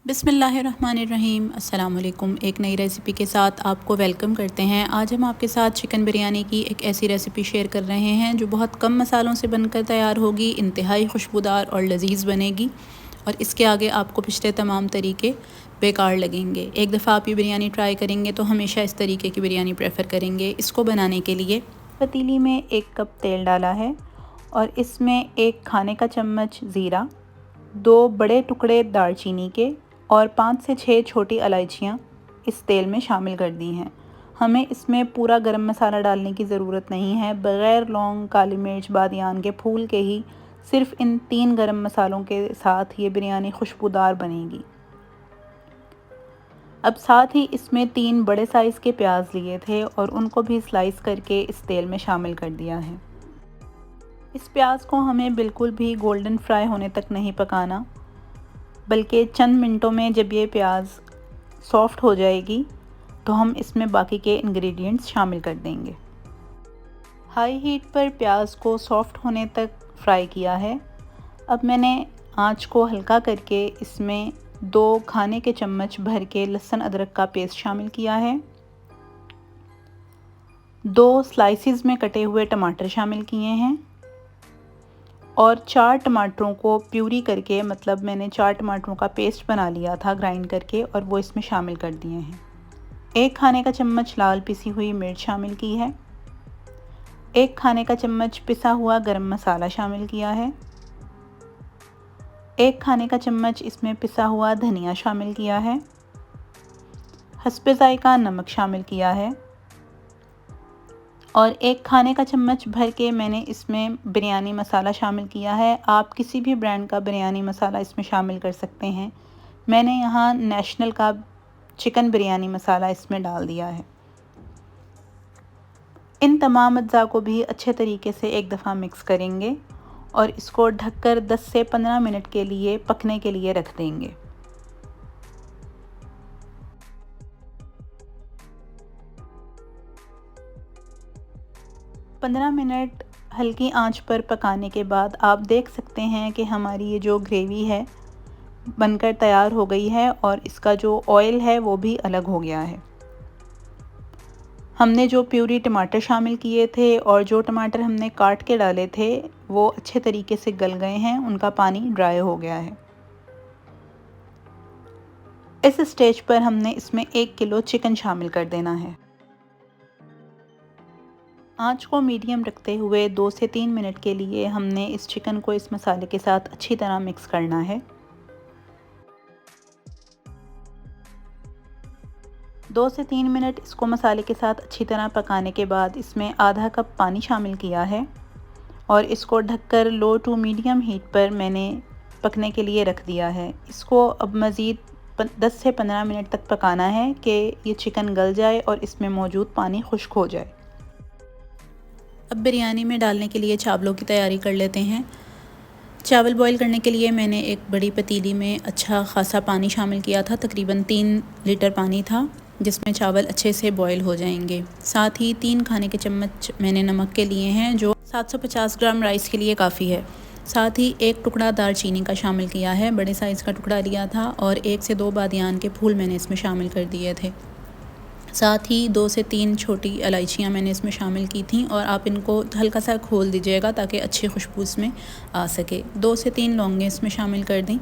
बिस्मिल्लाहिर्रहमानिर्रहीम। अस्सलाम वालेकुम। एक नई रेसिपी के साथ आपको वेलकम करते हैं। आज हम आपके साथ चिकन बिरयानी की एक ऐसी रेसिपी शेयर कर रहे हैं जो बहुत कम मसालों से बनकर तैयार होगी, इंतहाई खुशबूदार और लजीज़ बनेगी और इसके आगे आपको पिछले तमाम तरीके बेकार लगेंगे। एक दफ़ा आप ये बिरयानी ट्राई करेंगे तो हमेशा इस तरीके की बिरयानी प्रेफर करेंगे। इसको बनाने के लिए पतीली में 1 कप तेल डाला है और इसमें 1 खाने का चम्मच ज़ीरा, 2 बड़े टुकड़े दालचीनी के और 5 से 6 छोटी इलायचियाँ इस तेल में शामिल कर दी हैं। हमें इसमें पूरा गरम मसाला डालने की ज़रूरत नहीं है। बग़ैर लौंग, काली मिर्च, बादियान के फूल के ही सिर्फ़ इन 3 गरम मसालों के साथ ये बिरयानी खुशबूदार बनेगी। अब साथ ही इसमें 3 बड़े साइज़ के प्याज लिए थे और उनको भी स्लाइस करके इस तेल में शामिल कर दिया है। इस प्याज को हमें बिल्कुल भी गोल्डन फ्राई होने तक नहीं पकाना, बल्कि चंद मिनटों में जब ये प्याज सॉफ़्ट हो जाएगी तो हम इसमें बाकी के इंग्रेडिएंट्स शामिल कर देंगे। हाई हीट पर प्याज को सॉफ़्ट होने तक फ्राई किया है। अब मैंने आंच को हल्का करके इसमें 2 खाने के चम्मच भर के लहसुन अदरक का पेस्ट शामिल किया है। 2 स्लाइसिस में कटे हुए टमाटर शामिल किए हैं और 4 टमाटरों को प्यूरी करके, मतलब मैंने 4 टमाटरों का पेस्ट बना लिया था ग्राइंड करके, और वो इसमें शामिल कर दिए हैं। 1 खाने का चम्मच लाल पिसी हुई मिर्च शामिल की है। 1 खाने का चम्मच पिसा हुआ गरम मसाला शामिल किया है। 1 खाने का चम्मच इसमें पिसा हुआ धनिया शामिल किया है। हस्बे ज़ायक़ा नमक शामिल किया है और 1 खाने का चम्मच भर के मैंने इसमें बिरयानी मसाला शामिल किया है। आप किसी भी ब्रांड का बिरयानी मसाला इसमें शामिल कर सकते हैं। मैंने यहाँ नेशनल का चिकन बिरयानी मसाला इसमें डाल दिया है। इन तमाम अज्जा को भी अच्छे तरीके से एक दफ़ा मिक्स करेंगे और इसको ढककर 10 से 15 मिनट के लिए पकने के लिए रख देंगे। 15 मिनट हल्की आंच पर पकाने के बाद आप देख सकते हैं कि हमारी ये जो ग्रेवी है बनकर तैयार हो गई है और इसका जो ऑयल है वो भी अलग हो गया है। हमने जो प्यूरी टमाटर शामिल किए थे और जो टमाटर हमने काट के डाले थे वो अच्छे तरीके से गल गए हैं, उनका पानी ड्राई हो गया है। इस स्टेज पर हमने इसमें 1 किलो चिकन शामिल कर देना है। आंच को मीडियम रखते हुए 2 से 3 मिनट के लिए हमने इस चिकन को इस मसाले के साथ अच्छी तरह मिक्स करना है। 2 से 3 मिनट इसको मसाले के साथ अच्छी तरह पकाने के बाद इसमें आधा कप पानी शामिल किया है और इसको ढककर लो टू मीडियम हीट पर मैंने पकने के लिए रख दिया है। इसको अब मज़ीद 10 से 15 मिनट तक पकाना है कि ये चिकन गल जाए और इसमें मौजूद पानी खुश्क हो जाए। अब बिरयानी में डालने के लिए चावलों की तैयारी कर लेते हैं। चावल बॉईल करने के लिए मैंने एक बड़ी पतीली में अच्छा खासा पानी शामिल किया था। तकरीबन 3 लीटर पानी था जिसमें चावल अच्छे से बॉईल हो जाएंगे। साथ ही 3 खाने के चम्मच मैंने नमक के लिए हैं जो 750 ग्राम राइस के लिए काफ़ी है। साथ ही 1 टुकड़ा दालचीनी का शामिल किया है, बड़े साइज़ का टुकड़ा लिया था, और 1 से 2 बादियान के फूल मैंने इसमें शामिल कर दिए थे। साथ ही 2 से 3 छोटी इलायचियाँ मैंने इसमें शामिल की थी और आप इनको हल्का सा खोल दीजिएगा ताकि अच्छी खुशबू इसमें आ सके। 2 से 3 लौंगें इसमें शामिल कर दी।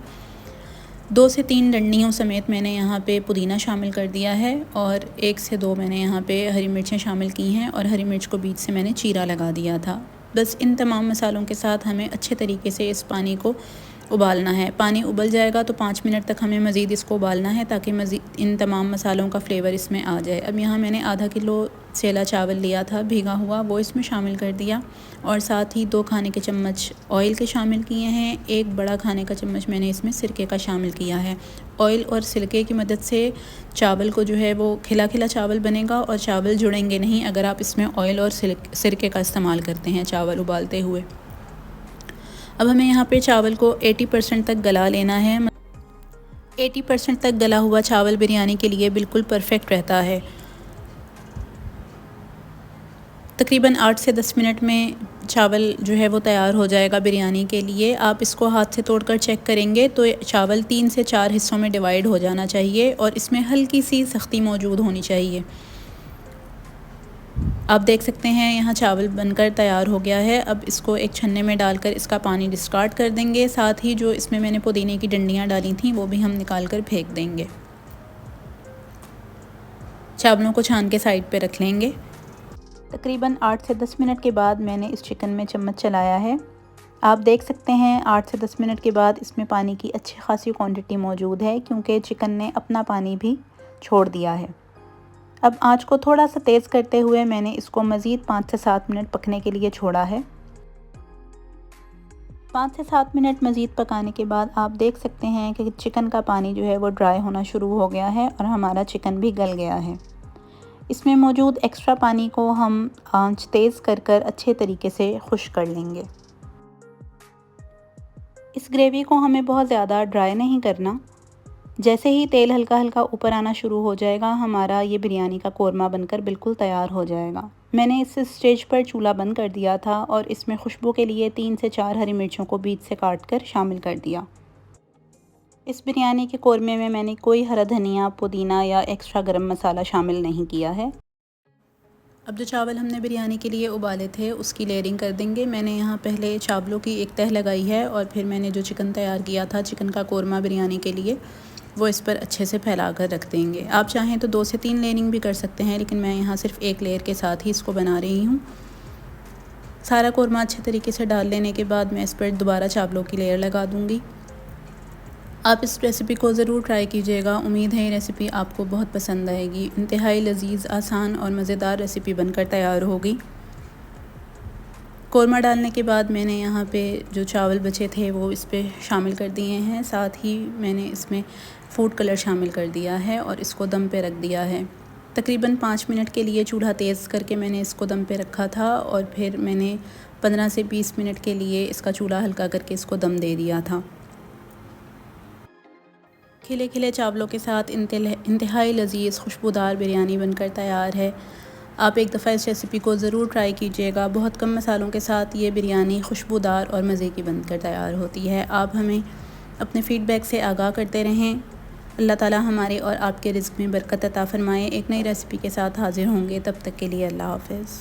2 से 3 डंडियों समेत मैंने यहाँ पे पुदीना शामिल कर दिया है और 1 से 2 मैंने यहाँ पे हरी मिर्चें शामिल की हैं और हरी मिर्च को बीच से मैंने चीरा लगा दिया था। बस इन तमाम मसालों के साथ हमें अच्छे तरीके से इस पानी को उबालना है। पानी उबल जाएगा तो 5 मिनट तक हमें मज़ीद इसको उबालना है ताकि मज़ीद इन तमाम मसालों का फ्लेवर इसमें आ जाए। अब यहाँ मैंने आधा किलो सेला चावल लिया था भीगा हुआ, वो इसमें शामिल कर दिया और साथ ही 2 खाने के चम्मच ऑयल के शामिल किए हैं। 1 बड़ा खाने का चम्मच मैंने इसमें सिरके का शामिल किया है। ऑयल और सिरके की मदद से चावल को जो है वो खिला खिला चावल बनेगा और चावल जुड़ेंगे नहीं अगर आप इसमें ऑयल और सिरके का इस्तेमाल करते हैं चावल उबालते हुए। अब हमें यहाँ पे चावल को 80% तक गला लेना है। 80% तक गला हुआ चावल बिरयानी के लिए बिल्कुल परफेक्ट रहता है। तकरीबन 8 से 10 मिनट में चावल जो है वो तैयार हो जाएगा बिरयानी के लिए। आप इसको हाथ से तोड़कर चेक करेंगे तो चावल 3 से 4 हिस्सों में डिवाइड हो जाना चाहिए और इसमें हल्की सी सख्ती मौजूद होनी चाहिए। आप देख सकते हैं यहाँ चावल बनकर तैयार हो गया है। अब इसको एक छन्ने में डालकर इसका पानी डिस्कार्ड कर देंगे। साथ ही जो इसमें मैंने पुदीने की डंडियाँ डाली थी वो भी हम निकाल कर फेंक देंगे। चावलों को छान के साइड पे रख लेंगे। तकरीबन 8 से 10 मिनट के बाद मैंने इस चिकन में चम्मच चलाया है। आप देख सकते हैं 8 से 10 मिनट के बाद इसमें पानी की अच्छी खासी क्वांटिटी मौजूद है, क्योंकि चिकन ने अपना पानी भी छोड़ दिया है। अब आंच को थोड़ा सा तेज़ करते हुए मैंने इसको मज़ीद 5 से 7 मिनट पकने के लिए छोड़ा है। 5 से 7 मिनट मज़ीद पकाने के बाद आप देख सकते हैं कि चिकन का पानी जो है वो ड्राई होना शुरू हो गया है और हमारा चिकन भी गल गया है। इसमें मौजूद एक्स्ट्रा पानी को हम आंच तेज़ कर अच्छे तरीके से खुश्क कर लेंगे। इस ग्रेवी को हमें बहुत ज़्यादा ड्राई नहीं करना। जैसे ही तेल हल्का हल्का ऊपर आना शुरू हो जाएगा, हमारा ये बिरयानी का कोरमा बनकर बिल्कुल तैयार हो जाएगा। मैंने इस स्टेज पर चूल्हा बंद कर दिया था और इसमें खुशबू के लिए 3 से 4 हरी मिर्चों को बीच से काट कर शामिल कर दिया। इस बिरयानी के कोरमे में मैंने कोई हरा धनिया, पुदीना या एक्स्ट्रा गरम मसाला शामिल नहीं किया है। अब जो चावल हमने बिरयानी के लिए उबाले थे उसकी लेयरिंग कर देंगे। मैंने यहाँ पहले चावलों की एक तह लगाई है और फिर मैंने जो चिकन तैयार किया था चिकन का कोरमा बिरयानी के लिए, वो इस पर अच्छे से फैला कर रख देंगे। आप चाहें तो 2 से 3 लेयरिंग भी कर सकते हैं, लेकिन मैं यहाँ सिर्फ एक लेयर के साथ ही इसको बना रही हूँ। सारा कोरमा अच्छे तरीके से डाल लेने के बाद मैं इस पर दोबारा चावलों की लेयर लगा दूँगी। आप इस रेसिपी को ज़रूर ट्राई कीजिएगा। उम्मीद है ये रेसिपी आपको बहुत पसंद आएगी। इंतहाई लजीज़, आसान और मज़ेदार रेसिपी बनकर तैयार होगी। कोरमा डालने के बाद मैंने यहाँ पे जो चावल बचे थे वो इस पे शामिल कर दिए हैं। साथ ही मैंने इसमें फूड कलर शामिल कर दिया है और इसको दम पे रख दिया है। तकरीबन 5 मिनट के लिए चूल्हा तेज़ करके मैंने इसको दम पे रखा था और फिर मैंने 15 से 20 मिनट के लिए इसका चूल्हा हल्का करके इसको दम दे दिया था। खिले खिले चावलों के साथ इंतहाई लजीज़ खुशबूदार बिरयानी बनकर तैयार है। आप एक दफ़ा इस रेसिपी को ज़रूर ट्राई कीजिएगा। बहुत कम मसालों के साथ ये बिरयानी खुशबूदार और मज़े की बनकर तैयार होती है। आप हमें अपने फ़ीडबैक से आगाह करते रहें। अल्लाह ताला हमारे और आपके रिज़्क़ में बरकत अता फ़रमाए। एक नई रेसिपी के साथ हाज़िर होंगे, तब तक के लिए अल्लाह हाफ़िज़।